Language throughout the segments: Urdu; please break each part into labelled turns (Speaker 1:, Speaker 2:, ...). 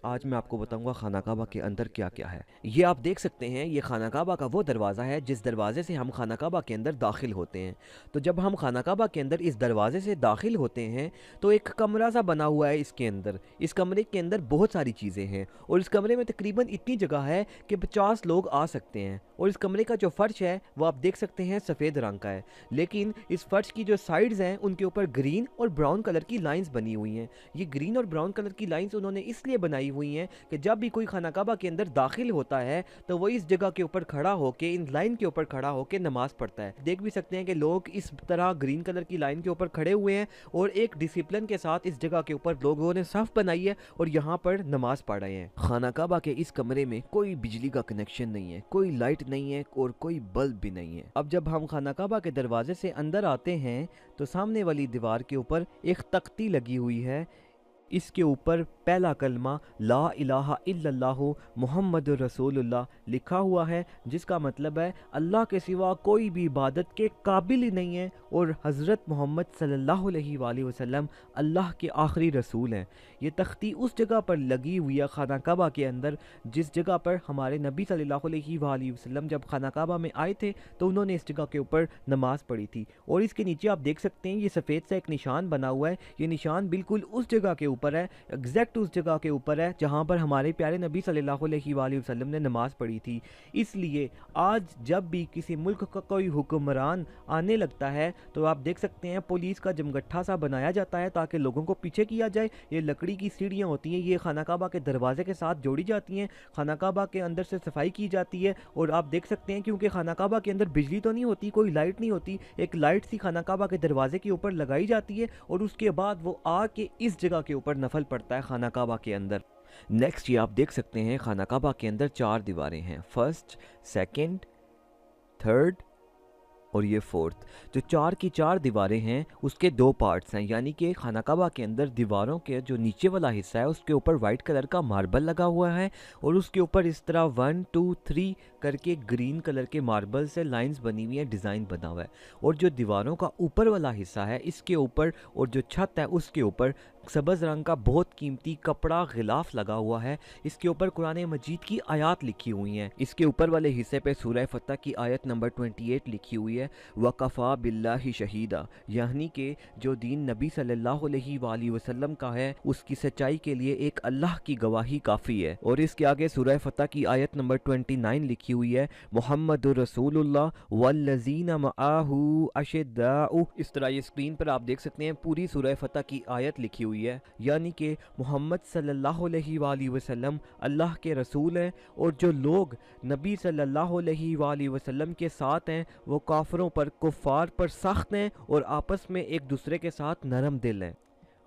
Speaker 1: آج میں آپ کو بتاؤں گا خانہ کعبہ کے اندر کیا کیا ہے۔ یہ آپ دیکھ سکتے ہیں، یہ خانہ کعبہ کا وہ دروازہ ہے جس دروازے سے ہم خانہ کعبہ کے اندر داخل ہوتے ہیں۔ تو جب ہم خانہ کعبہ کے اندر اس دروازے سے داخل ہوتے ہیں تو ایک کمرہ سا بنا ہوا ہے اس کے اندر۔ اس کمرے کے اندر بہت ساری چیزیں ہیں اور اس کمرے میں تقریباً اتنی جگہ ہے کہ 50 لوگ آ سکتے ہیں، اور اس کمرے کا جو فرش ہے وہ آپ دیکھ سکتے ہیں سفید رنگ کا ہے، لیکن اس فرش کی جو سائیڈز ہیں ان کے اوپر گرین اور براؤن کلر کی لائنز بنی ہوئی ہیں۔ یہ گرین اور براؤن کلر کی لائنز انہوں نے اس لیے بنائی ہوئی ہیں کہ جب بھی کوئی خانہ کعبہ کے اندر داخل ہوتا ہے تو وہ اس جگہ کے اوپر کھڑا ہو کے، ان لائن کے اوپر کھڑا ہو کے نماز پڑھتا ہے۔ دیکھ بھی سکتے ہیں کہ لوگ اس طرح گرین کلر کی لائن کے اوپر کھڑے ہوئے ہیں اور ایک ڈسپلن کے ساتھ اس جگہ کے اوپر لوگوں نے صف بنائی ہے اور یہاں پر نماز پڑھ رہے ہیں۔ خانہ کعبہ کے اس کمرے میں کوئی بجلی کا کنیکشن نہیں ہے، کوئی لائٹ نہیں ہے اور کوئی بلب بھی نہیں ہے۔ اب جب ہم خانہ کعبہ کے دروازے سے اندر آتے ہیں تو سامنے والی دیوار کے اوپر ایک تختی لگی ہوئی ہے، اس کے اوپر پہلا کلمہ لا الہ الا اللہ محمد رسول اللہ لکھا ہوا ہے، جس کا مطلب ہے اللہ کے سوا کوئی بھی عبادت کے قابل ہی نہیں ہے اور حضرت محمد صلی اللہ علیہ وآلہ وسلم اللہ کے آخری رسول ہیں۔ یہ تختی اس جگہ پر لگی ہوئی ہے خانہ کعبہ کے اندر جس جگہ پر ہمارے نبی صلی اللہ علیہ وآلہ وسلم جب خانہ کعبہ میں آئے تھے تو انہوں نے اس جگہ کے اوپر نماز پڑھی تھی، اور اس کے نیچے آپ دیکھ سکتے ہیں یہ سفید سا ایک نشان بنا ہوا ہے۔ یہ نشان بالکل اس جگہ کے اوپر ہے، ایگزیکٹ اس جگہ کے اوپر ہے جہاں پر ہمارے پیارے نبی صلی اللہ علیہ وآلہ وسلم نے نماز پڑھی تھی۔ اس لیے آج جب بھی کسی ملک کا کوئی حکمران آنے لگتا ہے تو آپ دیکھ سکتے ہیں پولیس کا جمگٹھا سا بنایا جاتا ہے تاکہ لوگوں کو پیچھے کیا جائے۔ یہ لکڑی کی سیڑھیاں ہوتی ہیں، یہ خانہ کعبہ کے دروازے کے ساتھ جوڑی جاتی ہیں، خانہ کعبہ کے اندر سے صفائی کی جاتی ہے، اور آپ دیکھ سکتے ہیں کیونکہ خانہ کعبہ کے اندر بجلی تو نہیں ہوتی، کوئی لائٹ نہیں ہوتی، ایک لائٹ سی خانہ کعبہ کے دروازے کے اوپر لگائی جاتی ہے اور اس کے بعد وہ آ کے اس جگہ کے اوپر نفل پڑتا ہے خانہ کعبہ کے اندر۔ نیکسٹ یہ آپ دیکھ سکتے ہیں خانہ کعبہ کے اندر 4 دیواریں ہیں، فرسٹ، سیکنڈ، تھرڈ اور یہ فورتھ۔ جو 4 کی 4 دیواریں ہیں اس کے 2 پارٹس ہیں، یعنی کہ خانہ کعبہ کے اندر دیواروں کے جو نیچے والا حصہ ہے اس کے اوپر وائٹ کلر کا ماربل لگا ہوا ہے، اور اس کے اوپر اس طرح 1 2 3 کر کے گرین کلر کے ماربل سے لائنز بنی ہوئی ہیں، ڈیزائن بنا ہوا ہے، اور جو دیواروں کا اوپر والا حصہ ہے اس کے اوپر اور جو چھت ہے اس کے اوپر سبز رنگ کا بہت قیمتی کپڑا غلاف لگا ہوا ہے۔ اس کے اوپر قرآن مجید کی آیات لکھی ہوئی ہیں، اس کے اوپر والے حصے پہ سورہ فتح کی آیت نمبر 28 لکھی ہوئی ہے، وَقَفَى بِاللَّهِ شَهِيدًا، یعنی کہ جو دین نبی صلی اللہ علیہ وآلہ وسلم کا ہے اس کی سچائی کے لیے ایک اللہ کی گواہی کافی ہے۔ اور اس کے آگے سورہ فتح کی آیت نمبر 29 لکھی ہوئی ہے، محمد رسول اللہ والذین معہ اشداء۔ اس طرح یہ اسکرین پر آپ دیکھ سکتے ہیں پوری سورہ فتح کی آیت لکھی ہوئی ہے، یعنی کہ محمد صلی اللہ علیہ وآلہ وسلم اللہ کے رسول ہیں، اور جو لوگ نبی صلی اللہ علیہ وآلہ وسلم کے ساتھ ہیں وہ کافروں پر، کفار پر سخت ہیں اور آپس میں ایک دوسرے کے ساتھ نرم دل ہیں۔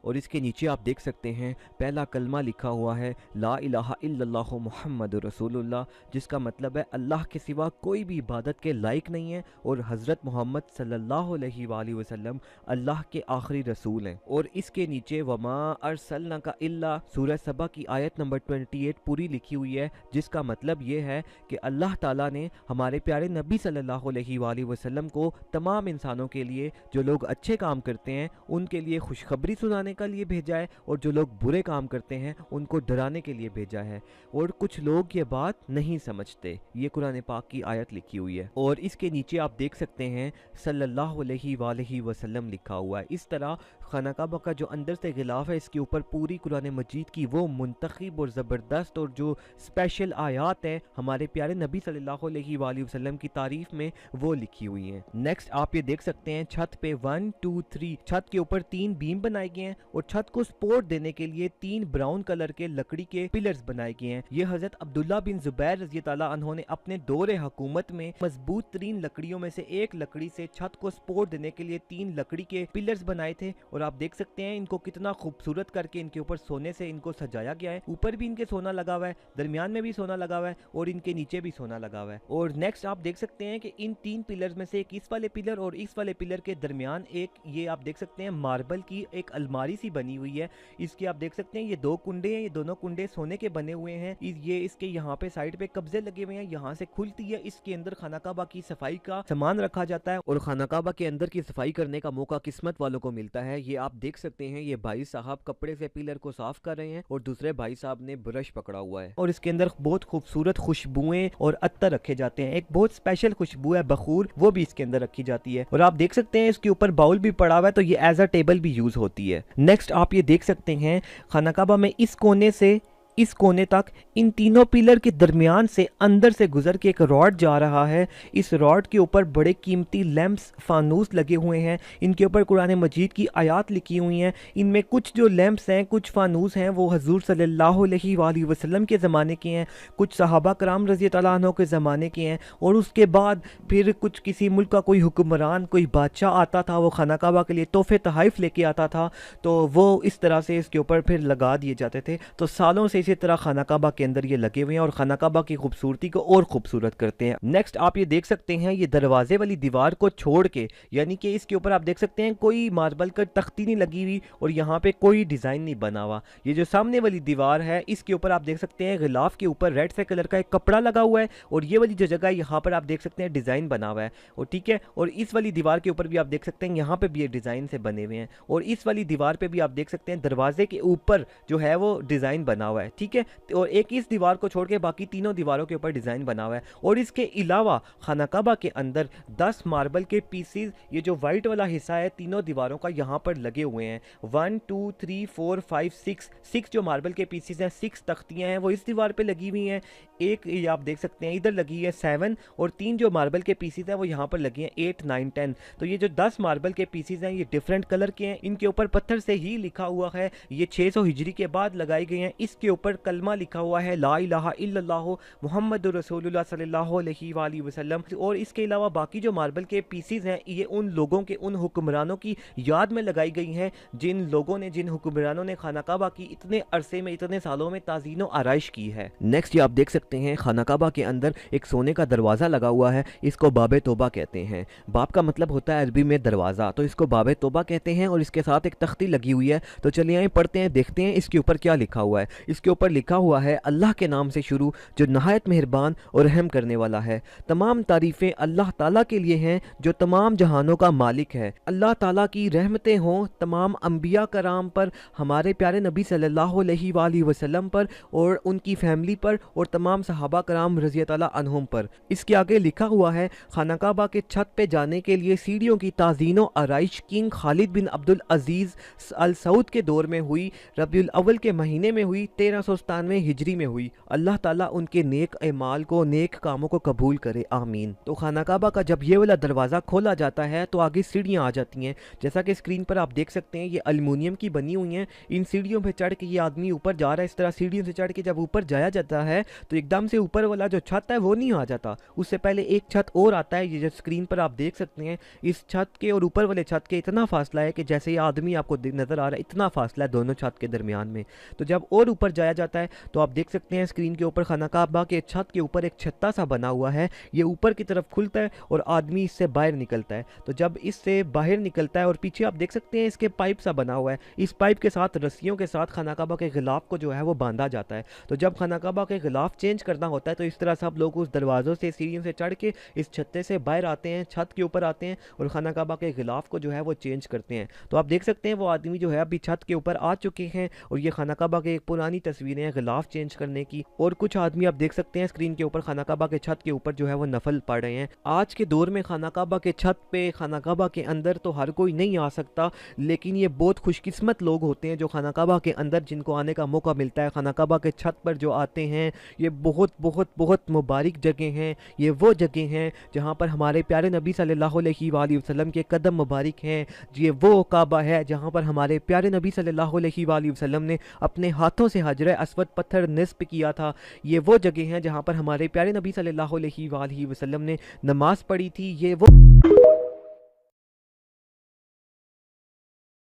Speaker 1: اور اس کے نیچے آپ دیکھ سکتے ہیں پہلا کلمہ لکھا ہوا ہے لا الہ الا اللہ محمد رسول اللہ، جس کا مطلب ہے اللہ کے سوا کوئی بھی عبادت کے لائق نہیں ہے اور حضرت محمد صلی اللہ علیہ وآلہ وسلم اللہ کے آخری رسول ہیں۔ اور اس کے نیچے وما ارسلناک الا، سورہ سبا کی آیت نمبر 28 پوری لکھی ہوئی ہے، جس کا مطلب یہ ہے کہ اللہ تعالیٰ نے ہمارے پیارے نبی صلی اللہ علیہ وآلہ وسلم کو تمام انسانوں کے لیے، جو لوگ اچھے کام کرتے ہیں ان کے لیے خوشخبری سنانے کا لیے بھیجا ہے، اور جو لوگ برے کام کرتے ہیں ان کو ڈرانے کے لیے بھیجا ہے، اور کچھ لوگ یہ بات نہیں سمجھتے۔ یہ قرآن پاک کی آیت لکھی ہوئی ہے، اور اس کے نیچے آپ دیکھ سکتے ہیں صلی اللہ علیہ وآلہ وسلم لکھا ہوا ہے۔ اس طرح خانہ کعبہ کا جو اندر سے غلاف ہے اس کے اوپر پوری قرآن مجید کی وہ منتخب اور زبردست اور جو اسپیشل آیات ہیں ہمارے پیارے نبی صلی اللہ علیہ وآلہ وسلم کی تعریف میں وہ لکھی ہوئی ہیں۔ نیکسٹ آپ یہ دیکھ سکتے ہیں چھت پہ 1 2 3، چھت کے اوپر 3 بیم بنائے گئے ہیں اور چھت کو سپورٹ دینے کے لیے 3 براؤن کلر کے لکڑی کے پلرز بنائے گئے ہیں۔ یہ حضرت عبداللہ بن زبیر رضی اللہ عنہ نے اپنے دور حکومت میں مضبوط ترین لکڑیوں میں سے ایک لکڑی سے چھت کو سپورٹ دینے کے لیے 3 لکڑی کے پلرز بنائے تھے، اور آپ دیکھ سکتے ہیں ان کو کتنا خوبصورت کر کے ان کے اوپر سونے سے ان کو سجایا گیا ہے۔ اوپر بھی ان کے سونا لگا ہوا ہے، درمیان میں بھی سونا لگا ہوا ہے اور ان کے نیچے بھی سونا لگا ہوا ہے۔ اور نیکسٹ آپ دیکھ سکتے ہیں کہ ان 3 پلرز میں سے ایک اس والے پلر اور اس والے پلر کے درمیان ایک یہ آپ دیکھ سکتے ہیں ماربل کی ایک الماری سی بنی ہوئی ہے۔ اس کے آپ دیکھ سکتے ہیں یہ 2 کنڈے ہیں، یہ دونوں کنڈے سونے کے بنے ہوئے ہیں، یہ اس کے یہاں پہ سائڈ پہ قبضے لگے ہوئے ہیں، یہاں سے کھلتی ہے، اس کے اندر خانہ کعبہ کی صفائی کا سامان رکھا جاتا ہے، اور خانہ کعبہ کے اندر کی صفائی کرنے کا موقع قسمت والوں کو ملتا ہے۔ یہ آپ دیکھ سکتے ہیں یہ بھائی صاحب کپڑے سے پلر کو صاف کر رہے ہیں اور دوسرے بھائی صاحب نے برش پکڑا ہوا ہے، اور اس کے اندر بہت خوبصورت خوشبوئیں اور عطر رکھے جاتے ہیں. ایک بہت اسپیشل خوشبو ہے بخور، وہ بھی اس کے اندر رکھی جاتی ہے، اور آپ دیکھ سکتے ہیں اس کے اوپر باؤل بھی پڑا ہوا ہے، تو یہ ایز اے ٹیبل بھی یوز ہوتی ہے. نیکسٹ آپ یہ دیکھ سکتے ہیں خانہ کعبہ میں اس کونے سے اس کونے تک ان تینوں پلر کے درمیان سے اندر سے گزر کے ایک راڈ جا رہا ہے. اس راڈ کے اوپر بڑے قیمتی لیمپس فانوس لگے ہوئے ہیں، ان کے اوپر قرآن مجید کی آیات لکھی ہوئی ہیں. ان میں کچھ جو لیمپس ہیں، کچھ فانوس ہیں، وہ حضور صلی اللہ علیہ وآلہ وسلم کے زمانے کے ہیں، کچھ صحابہ کرام رضی اللہ عنہ کے زمانے کے ہیں، اور اس کے بعد پھر کچھ کسی ملک کا کوئی حکمران، کوئی بادشاہ آتا تھا، وہ خانہ کعبہ کے لیے تحفے تحائف لے کے آتا تھا، تو وہ اس طرح سے اس کے اوپر پھر لگا دیے جاتے تھے. تو سالوں سے اسی طرح خانہ کعبہ کے اندر یہ لگے ہوئے ہیں اور خانہ کعبہ کی خوبصورتی کو اور خوبصورت کرتے ہیں. نیکسٹ آپ یہ دیکھ سکتے ہیں یہ دروازے والی دیوار کو چھوڑ کے، یعنی کہ اس کے اوپر آپ دیکھ سکتے ہیں کوئی ماربل کا تختی نہیں لگی ہوئی اور یہاں پہ کوئی ڈیزائن نہیں بنا ہوا. یہ جو سامنے والی دیوار ہے اس کے اوپر آپ دیکھ سکتے ہیں غلاف کے اوپر ریڈ سے کلر کا ایک کپڑا لگا ہوا ہے، اور یہ والی جو جگہ ہے یہاں پر آپ دیکھ سکتے ہیں ڈیزائن بنا ہوا ہے، اور ٹھیک ہے. اور اس والی دیوار کے اوپر بھی آپ دیکھ سکتے ہیں یہاں پہ بھی یہ ڈیزائن سے بنے ہوئے ہیں، اور اس والی دیوار پہ بھی آپ دیکھ سکتے ہیں دروازے کے اوپر جو ہے وہ ڈیزائن بنا ہوا ہے، ٹھیک ہے. اور ایک اس دیوار کو چھوڑ کے باقی تینوں دیواروں کے اوپر ڈیزائن بنا ہوا ہے. اور اس کے علاوہ خانہ کعبہ کے اندر 10 ماربل کے پیسز، یہ جو وائٹ والا حصہ ہے تینوں دیواروں کا، یہاں پر لگے ہوئے ہیں. 1 2 3 4 5 6 جو ماربل کے پیسز ہیں، 6 تختیاں ہیں وہ اس دیوار پہ لگی ہوئی ہیں. ایک یہ آپ دیکھ سکتے ہیں ادھر لگی ہے 7، اور 3 جو ماربل کے پیسز ہیں وہ یہاں پر لگی ہیں 8 9 10. تو یہ جو 10 ماربل کے پیسز ہیں یہ ڈیفرنٹ کلر کے ہیں، ان کے اوپر پتھر سے ہی لکھا ہوا ہے، یہ 600 ہجری کے بعد لگائی گئی ہیں. اس کے اوپر کلمہ لکھا ہوا ہے لا الہ الا اللہ محمد رسول اللہ صلی اللہ علیہ وآلہ وسلم. اور اس کے علاوہ باقی جو ماربل کے پیسز ہیں یہ ان لوگوں کے، ان حکمرانوں کی یاد میں لگائی گئی ہیں جن لوگوں نے، جن حکمرانوں نے خانہ کعبہ کی اتنے عرصے میں، اتنے سالوں میں تعظیم و آرائش کی ہے. نیکسٹ یہ آپ دیکھ سکتے ہیں خانہ کعبہ کے اندر ایک سونے کا دروازہ لگا ہوا ہے، اس کو باب توبہ کہتے ہیں. باب کا مطلب ہوتا ہے عربی میں دروازہ، تو اس کو باب توبہ کہتے ہیں. اور اس کے ساتھ ایک تختی لگی ہوئی ہے، تو چلیے آئیں پڑھتے ہیں، دیکھتے ہیں اس کے اوپر کیا لکھا ہوا ہے. اس کے اوپر لکھا ہوا ہے اللہ کے نام سے شروع جو نہایت مہربان اور رحم کرنے والا ہے. تمام تعریفیں اللہ تعالیٰ کے لیے ہیں جو تمام جہانوں کا مالک ہے. اللہ تعالیٰ کی رحمتیں ہوں تمام انبیاء کرام پر، ہمارے پیارے نبی صلی اللہ علیہ وآلہ وسلم پر اور ان کی فیملی پر، اور تمام صحابہ کرام رضی اللہ عنہم پر. اس کے آگے لکھا ہوا ہے خانہ کعبہ کے چھت پہ جانے کے لیے سیڑھیوں کی تعظیم و آرائش کنگ خالد بن عبد العزیز ال سعود کے دور میں ہوئی، ربیع الاول کے مہینے میں ہوئی، 1397 ہجری میں ہوئی. اللہ تعالیٰ ان کے نیک اعمال کو، نیک کاموں کو قبول کرے، آمین. تو خانہ کعبہ کا جب یہ والا دروازہ کھولا جاتا ہے تو آگے سیڑھیاں آ جاتی ہیں، جیسا کہ اسکرین پر آپ دیکھ سکتے ہیں یہ الومینیم کی بنی ہوئی ہیں. ان سیڑھیوں پہ چڑھ کے یہ آدمی اوپر جا رہا ہے، اس طرح سیڑھیوں سے چڑھ کے جب اوپر جایا جاتا ہے تو ایک دم سے اوپر والا جو چھت ہے وہ نہیں آ جاتا، اس سے پہلے ایک چھت اور آتا ہے. یہ جو اسکرین پر آپ دیکھ سکتے ہیں اس چھت کے اور اوپر والے چھت کے اتنا فاصلہ ہے کہ جیسے یہ آدمی آپ کو نظر آ رہا ہے اتنا فاصلہ ہے دونوں چھت کے درمیان میں. تو جب اور اوپر جایا جاتا ہے تو آپ دیکھ سکتے ہیں اسکرین کے اوپر خانہ کعبہ کے چھت کے اوپر ایک چھتا سا بنا ہوا ہے، یہ اوپر کی طرف کھلتا ہے اور آدمی اس سے باہر نکلتا ہے. تو جب اس سے باہر نکلتا ہے اور پیچھے آپ دیکھ سکتے ہیں اس کے پائپ سا بنا ہوا ہے، اس پائپ کے ساتھ رسیوں کے ساتھ خانہ کعبہ کے غلاف کو جو ہے وہ باندھا جاتا ہے. تو جب خانہ کعبہ کے غلاف چینج کرنا ہوتا ہے تو اس طرح سب لوگ اس دروازوں سے، سیڑھیوں سے چڑھ کے اس چھتے سے باہر آتے ہیں، چھت کے اوپر آتے ہیں اور خانہ کعبہ کے غلاف کو جو ہے وہ چینج کرتے ہیں. تو آپ دیکھ سکتے ہیں وہ آدمی جو ہے ابھی چھت کے اوپر آ چکے ہیں، اور یہ خانہ کعبہ کے ایک پرانی تصویریں ہیں غلاف چینج کرنے کی. اور کچھ آدمی آپ دیکھ سکتے ہیں اسکرین کے اوپر خانہ کعبہ کے چھت کے اوپر جو ہے وہ نفل پڑھ رہے ہیں. آج کے دور میں خانہ کعبہ کے چھت پہ، خانہ کعبہ کے اندر تو ہر کوئی نہیں آ سکتا، لیکن یہ بہت خوش قسمت لوگ ہوتے ہیں جو خانہ کعبہ کے اندر جن کو آنے کا موقع ملتا ہے. خانہ کعبہ کے چھت پر جو آتے ہیں یہ بہت بہت بہت مبارک جگہ ہیں. یہ وہ جگہ ہیں جہاں پر ہمارے پیارے نبی صلی اللہ علیہ وآلہ وسلم کے قدم مبارک ہیں. یہ وہ کعبہ ہے جہاں پر ہمارے پیارے نبی صلی اللہ علیہ وآلہ وسلم نے اپنے ہاتھوں سے حجر اسود پتھر نصب کیا تھا. یہ وہ جگہ ہیں جہاں پر ہمارے پیارے نبی صلی اللہ علیہ وآلہ وسلم نے نماز پڑھی تھی. یہ وہ